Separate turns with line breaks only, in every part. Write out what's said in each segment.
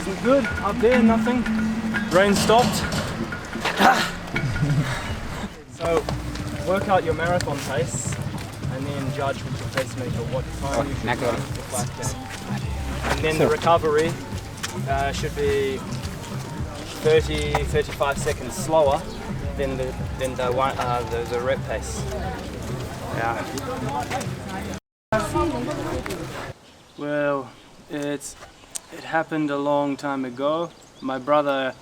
So good, up there, nothing. Rain stopped. So work out your marathon pace and then judge with your pacemaker what time you should run for 5K. And then the recovery should be 30-35 seconds slower than the rep pace. Yeah. Well, it happened a long time ago. My brother,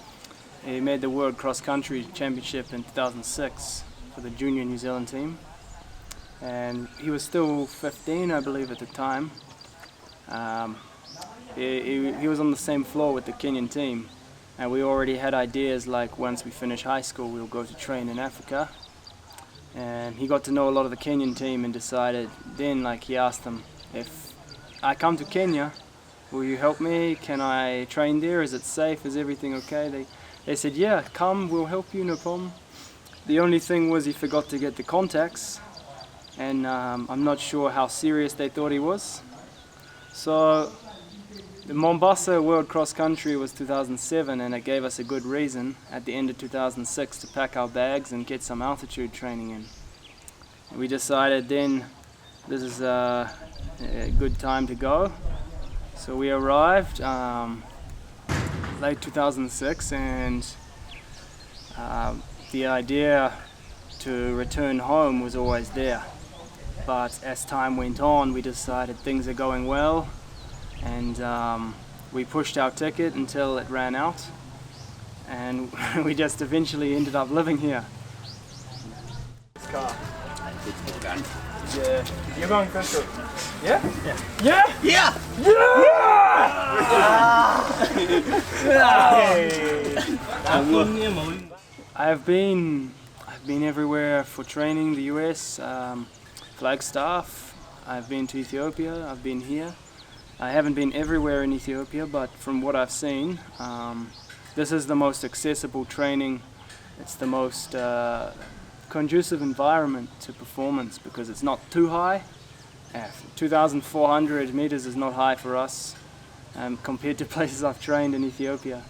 he made the World Cross Country Championship in 2006 for the junior New Zealand team, and he was still 15, I believe, at the time. He was on the same floor with the Kenyan team, and we already had ideas like once we finish high school we'll go to train in Africa. And he got to know a lot of the Kenyan team and decided then, like, he asked them, if I come to Kenya, will you help me? Can I train there? Is it safe? Is everything okay? They said, yeah, come, we'll help you, no problem. The only thing was he forgot to get the contacts, and I'm not sure how serious they thought he was. So the Mombasa World Cross Country was 2007, and it gave us a good reason at the end of 2006 to pack our bags and get some altitude training in. We decided then this is a good time to go. So we arrived late 2006, and the idea to return home was always there. But as time went on, we decided things are going well, and we pushed our ticket until it ran out, and we just eventually ended up living here. This car. Yeah. You're going first, or? Yeah? Yeah. Yeah? Yeah! Yeah! I've been everywhere for training, the US, Flagstaff. I've been to Ethiopia, I've been here. I haven't been everywhere in Ethiopia, but from what I've seen, this is the most accessible training. It's the most conducive environment to performance because it's not too high. 2,400 meters is not high for us compared to places I've trained in Ethiopia.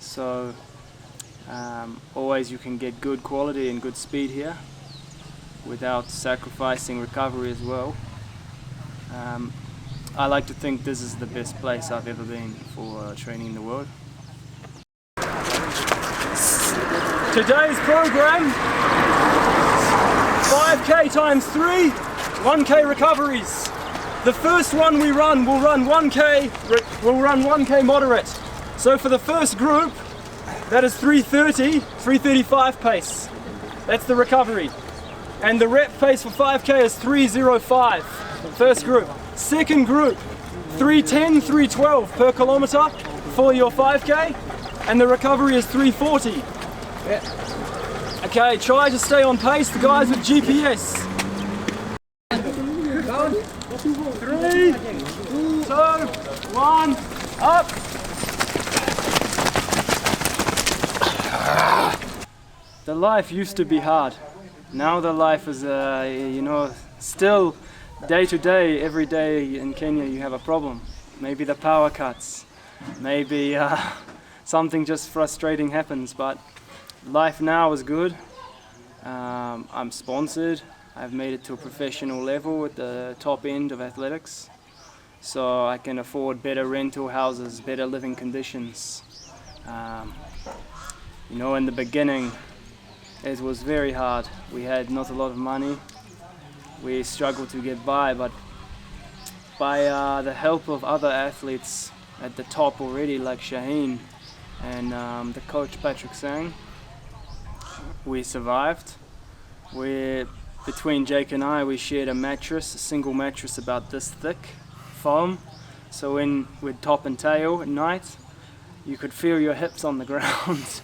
So always you can get good quality and good speed here without sacrificing recovery as well. I like to think this is the best place I've ever been for training in the world. Today's program, 5K times 3, 1K recoveries. The first one we run, we'll run 1K moderate. So for the first group, that is 3:30, 3:35 pace. That's the recovery. And the rep pace for 5K is 3:05, first group. Second group, 3:10, 3:12 per kilometer for your 5K, and the recovery is 3:40. Yeah. Okay, try to stay on pace, the guys with GPS. 3, 2, 1, up. The life used to be hard. Now the life is, still day to day, every day in Kenya you have a problem. Maybe the power cuts, maybe something just frustrating happens, but life now is good. I'm sponsored. I've made it to a professional level at the top end of athletics, so I can afford better rental houses, better living conditions. In the beginning it was very hard. We had not a lot of money. We struggled to get by, but by the help of other athletes at the top already, like Shaheen and the coach Patrick Sang, we survived. Between Jake and I, we shared a mattress, a single mattress about this thick, foam. So when we'd top and tail at night, you could feel your hips on the ground.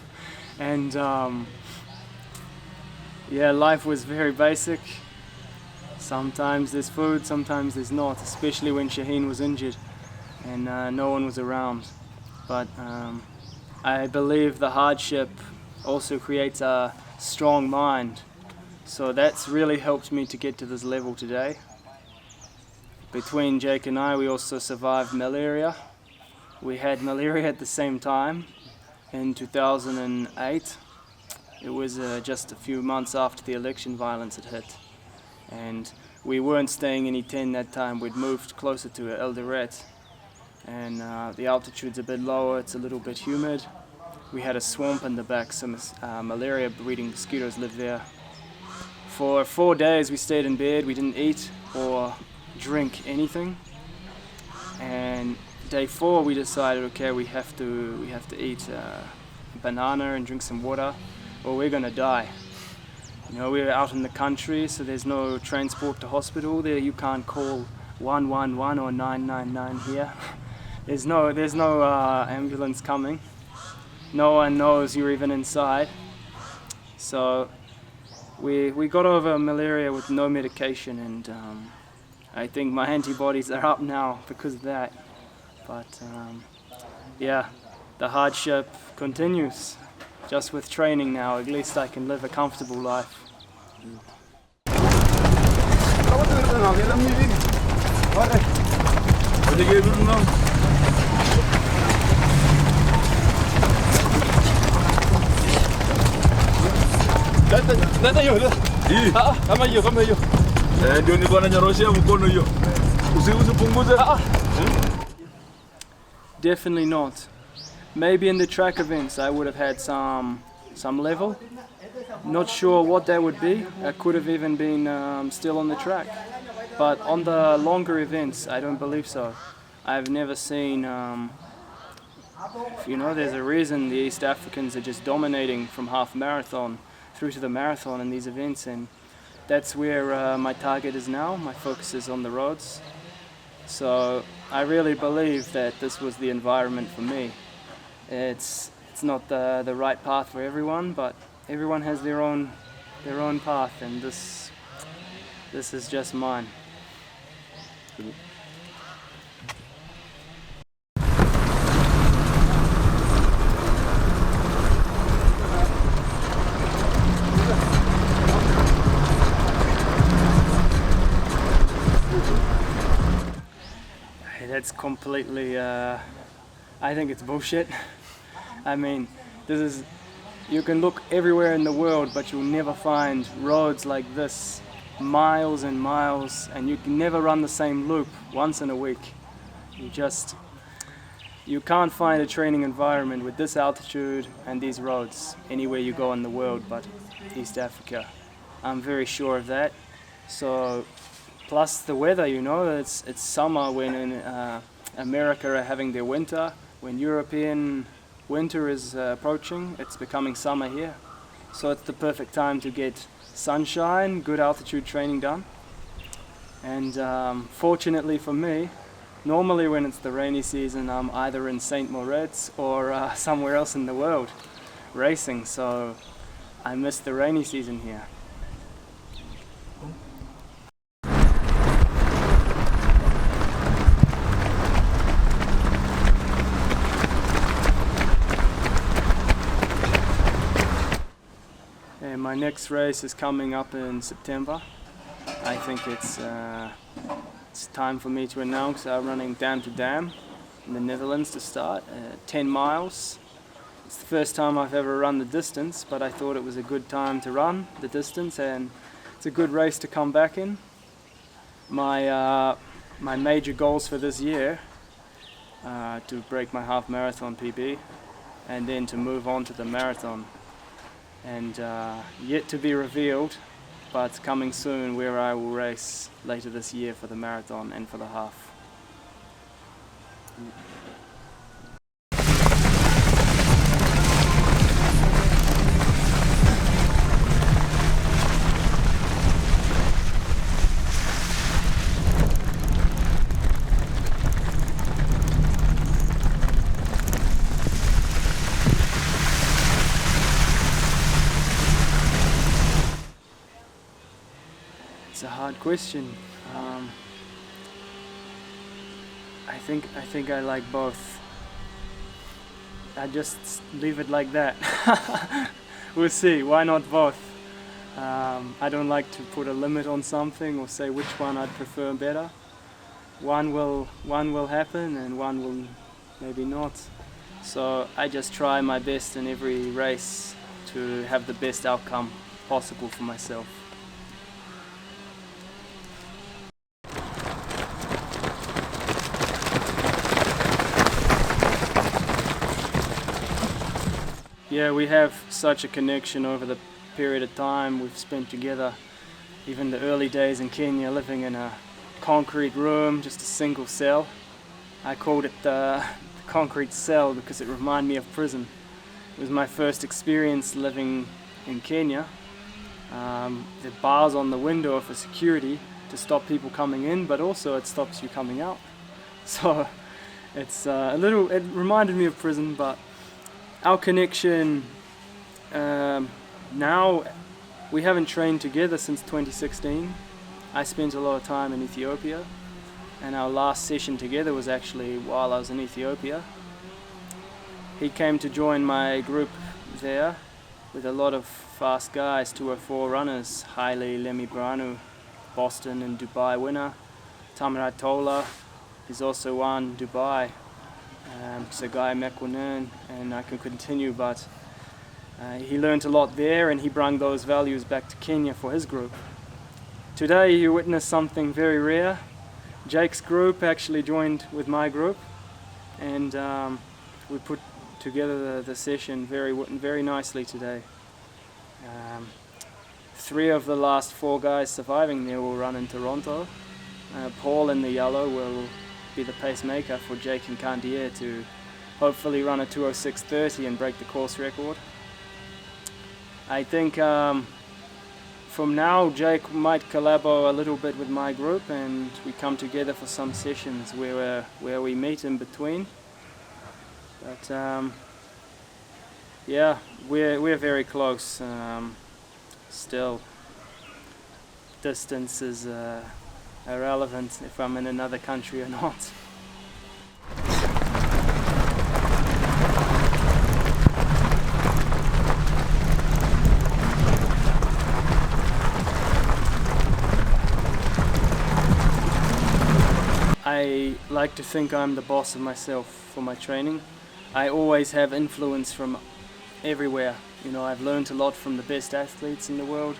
And life was very basic. Sometimes there's food, sometimes there's not, especially when Shaheen was injured and no one was around. But I believe the hardship also creates a strong mind. So that's really helped me to get to this level today. Between Jake and I, we also survived malaria. We had malaria at the same time in 2008. It was just a few months after the election violence had hit. And we weren't staying in Iten that time. We'd moved closer to Eldoret. And the altitude's a bit lower, it's a little bit humid. We had a swamp in the back, some malaria breeding mosquitoes lived there. For 4 days we stayed in bed, we didn't eat or drink anything. And day 4 we decided, okay, we have to eat a banana and drink some water or we're gonna die. You know, we're out in the country, so there's no transport to hospital there. You can't call 111 or 999 here. There's no ambulance coming. No one knows you're even inside. So we got over malaria with no medication, and I think my antibodies are up now because of that. But yeah, the hardship continues. Just with training now, at least I can live a comfortable life. Definitely not. Maybe in the track events I would have had some level. Not sure what that would be. I could have even been still on the track. But on the longer events, I don't believe so. I've never seen, you know, there's a reason the East Africans are just dominating from half marathon through to the marathon in these events, and that's where my target is now. My focus is on the roads. So I really believe that this was the environment for me. It's not the right path for everyone, but everyone has their own path, and this is just mine. That's completely, I think it's bullshit. I mean, you can look everywhere in the world, but you'll never find roads like this, miles and miles, and you can never run the same loop once in a week. You can't find a training environment with this altitude and these roads anywhere you go in the world but East Africa. I'm very sure of that. So, plus the weather, you know, it's summer when in America are having their winter. When European winter is approaching, it's becoming summer here. So it's the perfect time to get sunshine, good altitude training done. And fortunately for me, normally when it's the rainy season, I'm either in St. Moritz or somewhere else in the world racing. So I miss the rainy season here. My next race is coming up in September. I think it's time for me to announce I'm running Dam to Dam in the Netherlands to start, 10 miles. It's the first time I've ever run the distance, but I thought it was a good time to run the distance, and it's a good race to come back in. My major goals for this year to break my half marathon PB and then to move on to the marathon. And yet to be revealed, but coming soon, where I will race later this year for the marathon and for the half. It's a hard question. I think I like both. I just leave it like that. We'll see. Why not both? I don't like to put a limit on something or say which one I'd prefer better. One will happen, and one maybe not. So I just try my best in every race to have the best outcome possible for myself. Yeah, we have such a connection over the period of time we've spent together. Even the early days in Kenya, living in a concrete room, just a single cell. I called it the concrete cell because it reminded me of prison. It was my first experience living in Kenya. The bars on the window are for security to stop people coming in, but also it stops you coming out. So it's it reminded me of prison, but our connection now, we haven't trained together since 2016. I spent a lot of time in Ethiopia, and our last session together was actually while I was in Ethiopia. He came to join my group there with a lot of fast guys, 204 runners, Haile Lemibranu, Boston and Dubai winner, Tomorow, he's also won Dubai, Sagai Mekwenen, and I can continue, but he learned a lot there and he brought those values back to Kenya for his group. Today you witnessed something very rare. Jake's group actually joined with my group, and we put together the session very nicely today. 3 of the last 4 guys surviving there will run in Toronto. Paul in the yellow will be the pacemaker for Jake and Kandier to hopefully run a 2:06:30 and break the course record. I think from now Jake might collabo a little bit with my group, and we come together for some sessions where we meet in between. But yeah, we're very close. Still, distance is irrelevant if I'm in another country or not. I like to think I'm the boss of myself for my training. I always have influence from everywhere. You know, I've learned a lot from the best athletes in the world.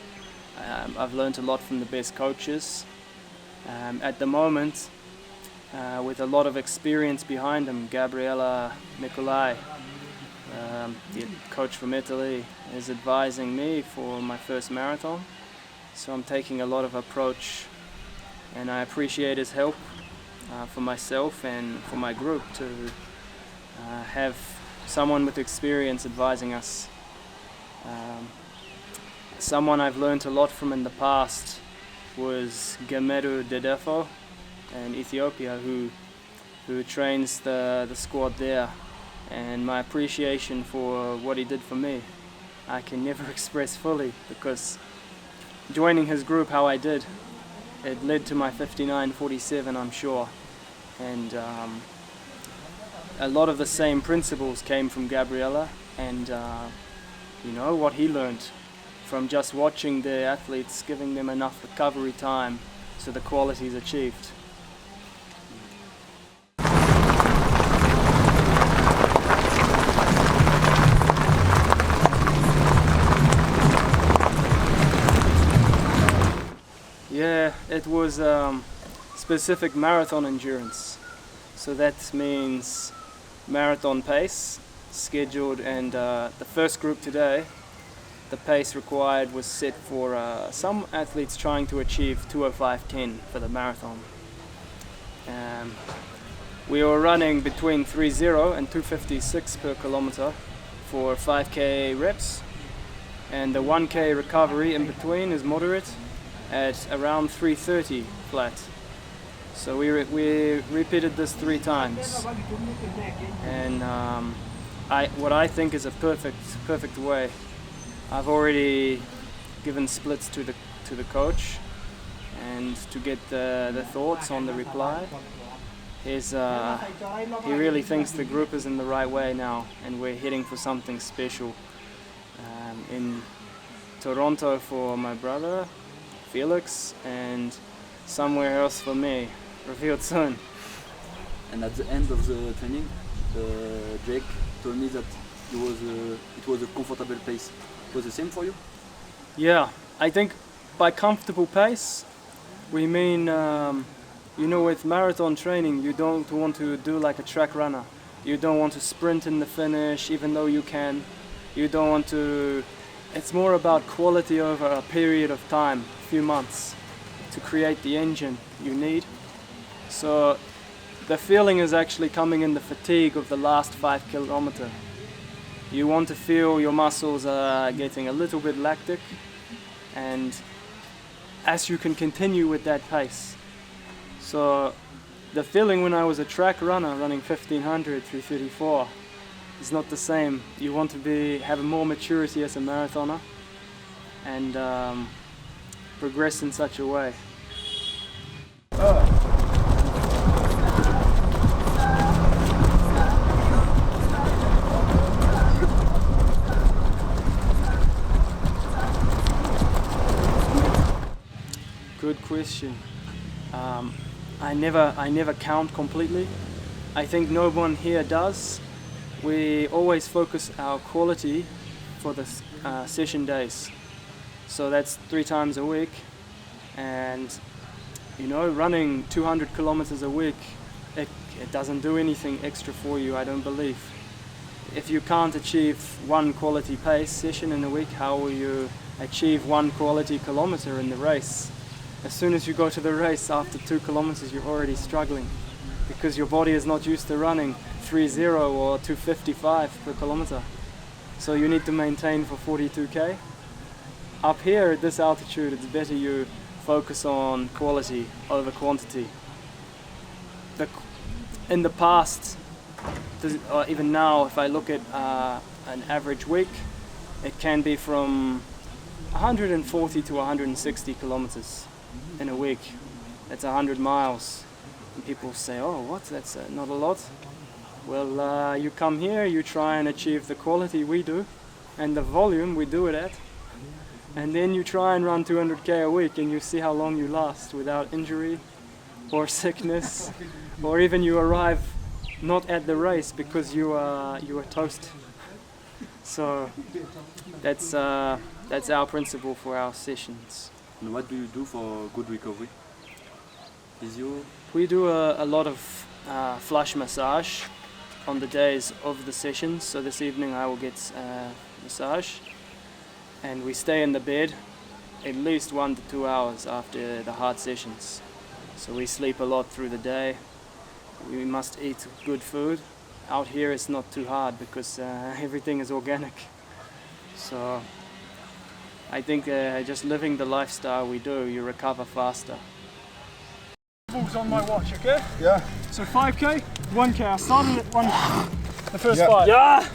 I've learned a lot from the best coaches. At the moment, with a lot of experience behind them, Gabriella Nicolai, the coach from Italy, is advising me for my first marathon. So I'm taking a lot of approach, and I appreciate his help for myself and for my group to have someone with experience advising us. Someone I've learned a lot from in the past was Gemeru Dedefo in Ethiopia, who trains the squad there, and my appreciation for what he did for me I can never express fully, because joining his group how I did, it led to my 59:47, I'm sure, and a lot of the same principles came from Gabriella, and you know what he learned from just watching the athletes, giving them enough recovery time so the quality is achieved. Yeah, it was specific marathon endurance. So that means marathon pace scheduled, and the first group today, the pace required was set for some athletes trying to achieve 2:05:10 for the marathon. We were running between 3:0 and 2:56 per kilometer for 5k reps, and the 1k recovery in between is moderate at around 3:30 flat. So we repeated this 3 times, and what I think is a perfect way. I've already given splits to the coach, and to get the thoughts on the reply. He really thinks the group is in the right way now, and we're heading for something special in Toronto for my brother Felix, and somewhere else for me, revealed soon.
And at the end of the training, Jake told me that it was a comfortable pace. It was the same for you?
Yeah, I think by comfortable pace, we mean, you know, with marathon training, you don't want to do like a track runner. You don't want to sprint in the finish, even though you can. You don't want to. It's more about quality over a period of time, a few months, to create the engine you need. So the feeling is actually coming in the fatigue of the last 5 kilometers. You want to feel your muscles are getting a little bit lactic, and as you can continue with that pace. So the feeling when I was a track runner running 1500 through 34 is not the same. You want to have more maturity as a marathoner and progress in such a way. Good question. I never count completely. I think no one here does. We always focus our quality for the session days. So that's 3 times a week. And you know, running 200 kilometers a week, it doesn't do anything extra for you, I don't believe. If you can't achieve 1 quality pace session in a week, how will you achieve 1 quality kilometer in the race? As soon as you go to the race, after 2 kilometers, you're already struggling because your body is not used to running 3:0 or 2:55 per kilometer. So you need to maintain for 42k. Up here at this altitude, it's better you focus on quality over quantity. In the past, or even now, if I look at an average week, it can be from 140 to 160 kilometers in a week. That's 100 miles. And people say, oh, what? That's not a lot. Well, you come here, you try and achieve the quality we do and the volume we do it at. And then you try and run 200k a week and you see how long you last without injury or sickness, or even you arrive not at the race because you are toast. So that's our principle for our sessions.
And what do you do for good recovery?
We do a lot of flush massage on the days of the sessions. So this evening I will get massage, and we stay in the bed at least 1 to 2 hours after the hard sessions. So we sleep a lot through the day. We must eat good food. Out here it's not too hard because everything is organic. So I think just living the lifestyle we do, you recover faster.
Balls on my watch, okay?
Yeah.
So 5k, 1k. I started at 1. The first
Yeah.
5.
Yeah!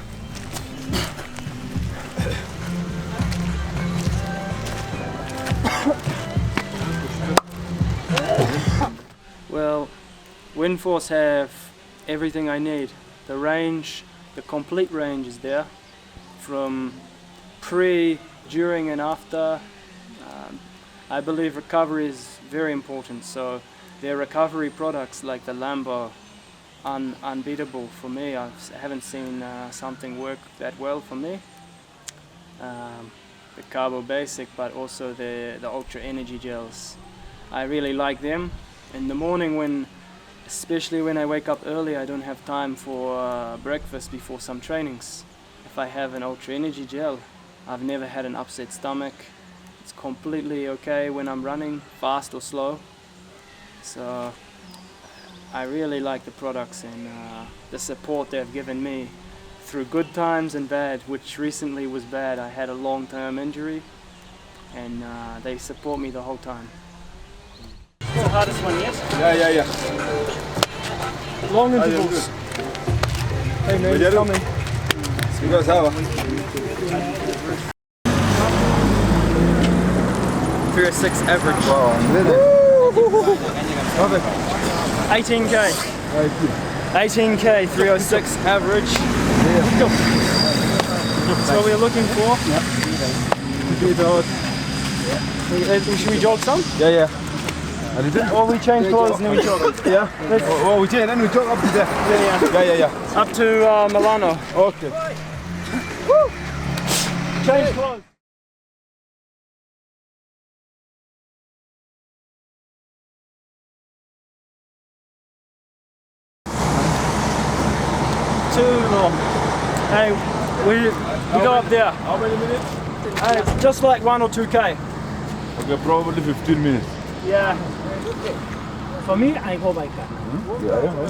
Well, Windforce have everything I need. The range, the complete range is there, from pre, during and after. I believe recovery is very important, so their recovery products like the Lambo, unbeatable for me. I haven't seen something work that well for me. The Carbo Basic, but also the Ultra Energy gels. I really like them. In the morning, especially when I wake up early, I don't have time for breakfast before some trainings. If I have an Ultra Energy gel, I've never had an upset stomach. It's completely okay when I'm running, fast or slow. So I really like the products and the support they've given me through good times and bad, which recently was bad. I had a long-term injury and they support me the whole time. It's the hardest one yet?
Yeah.
Long intervals. Hey man, you're coming.
You guys have
306 average.
Perfect.
18k. 18k, 306 average. Go. That's what we're looking for.
Should we jog some?
Yeah.
Or we change clothes and then we jog.
Yeah. Oh, we change and then we jog up to there. Yeah.
Up to Milano.
Okay.
Change clothes. Too long. Hey, we go up there.
How many minutes?
Hey, just like 1 or 2k.
Okay, probably 15 minutes.
Yeah.
For me, I go by car.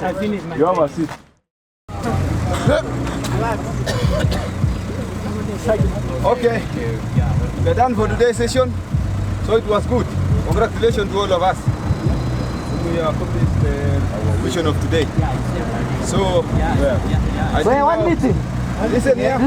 I finish my
You have a seat. Okay. We're done for today's session. So it was good. Congratulations to all of us. We accomplished our vision of today. So, I think now, listen here.